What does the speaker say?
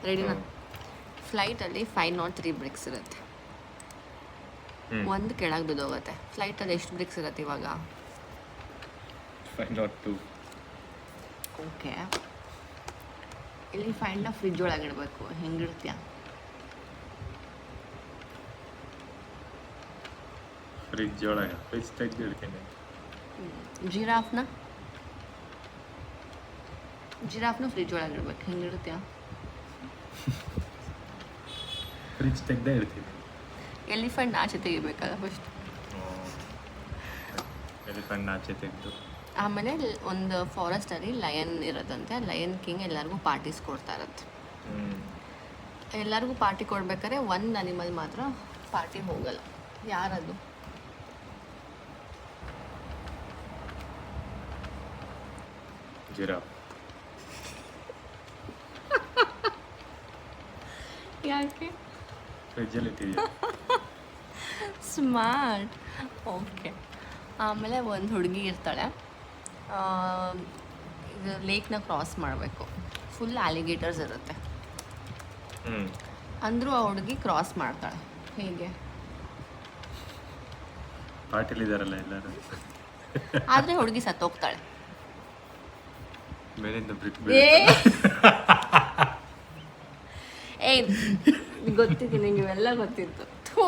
ರೆಡಿನಾ? ಫ್ಲೈಟಲ್ಲಿ 503 ಬ್ರಿಕ್ಸ್ ಇರುತ್ತೆ. ಒಂದು ಕೆಳಗೆ ಬಿದ್ದೋಗುತ್ತೆ. ಫ್ಲೈಟಲ್ಲಿ ಎಷ್ಟು ಬ್ರಿಕ್ಸ್ ಇರುತ್ತೆ ಇವಾಗ? 502. ಓಕೆ, ಇಲ್ಲಿ 5ನ ಫ್ರಿಜ್ ಒಳಗೆ ಇಡಬೇಕು. ಹೆಂಗಿಡ್ತೀಯ? ಫ್ರಿಜ್ ಒಳಗೆ ಫ್ರಿಜ್ ತೆಗೆದು ಇಡ್ತೀನಿ. ಜಿರಾಫ್ನ ಫ್ರಿಜ್ ಒಳಗೆ ಇಡ್ಬೇಕು. ಹೆಂಗಿಡ್ತೀಯ? ಫ್ರಿಜ್ ತೆಗೆದೇ ಇಡ್ತೀನಿ. ಎಲಿಫೆಂಟ್ ಆಚೆ ತೆಗಿಬೇಕಲ್ಲ ಫಸ್ಟ್. ಎಲಿಫೆಂಟ್ ಆಚೆ ತೆಗೆದು ಆಮೇಲೆ ಒಂದು ಫಾರೆಸ್ಟಲ್ಲಿ ಲಯನ್ ಇರೋದಂತೆ. ಲಯನ್ ಕಿಂಗ್ ಎಲ್ಲರಿಗೂ ಪಾರ್ಟೀಸ್ ಕೊಡ್ತಾ ಇರತ್ತೆ. ಎಲ್ಲರಿಗೂ ಪಾರ್ಟಿ ಕೊಡ್ಬೇಕಾದ್ರೆ ಒಂದು ಅನಿಮಲ್ ಮಾತ್ರ ಪಾರ್ಟಿ ಹೋಗಲ್ಲ. ಯಾರದು? ಜಿರಾಫ್. ಯಾಕೆ? ಫ್ರಿಜ್ಜಲ್ಲಿ ಇಟ್ಟಿದ್ದೀವಿ. ಸ್ಮಾರ್ಟ್. ಓಕೆ. ಆಮೇಲೆ ಒಂದು ಹುಡುಗಿ ಇರ್ತಾಳೆ. ಇದು ಲೇಕ್ನ ಕ್ರಾಸ್ ಮಾಡಬೇಕು. ಫುಲ್ ಆಲಿಗೇಟರ್ಸ್ ಇರುತ್ತೆ. ಅಂದರೂ ಆ ಹುಡುಗಿ ಕ್ರಾಸ್ ಮಾಡ್ತಾಳೆ. ಹೇಗೆ? ಪಾರ್ಟಿಲಿದ್ದಾರಲ್ಲ ಎಲ್ಲರೂ. ಆದರೆ ಹುಡುಗಿ ಸತ್ತೋಗ್ತಾಳೆ. ಮೇಲಿಂದ ಬ್ರಿಕ್ ಏ ಗೊತ್ತಿತ್ತು ನಿಂಗೆ, ಇವೆಲ್ಲ ಗೊತ್ತಿತ್ತು. ಥೂ.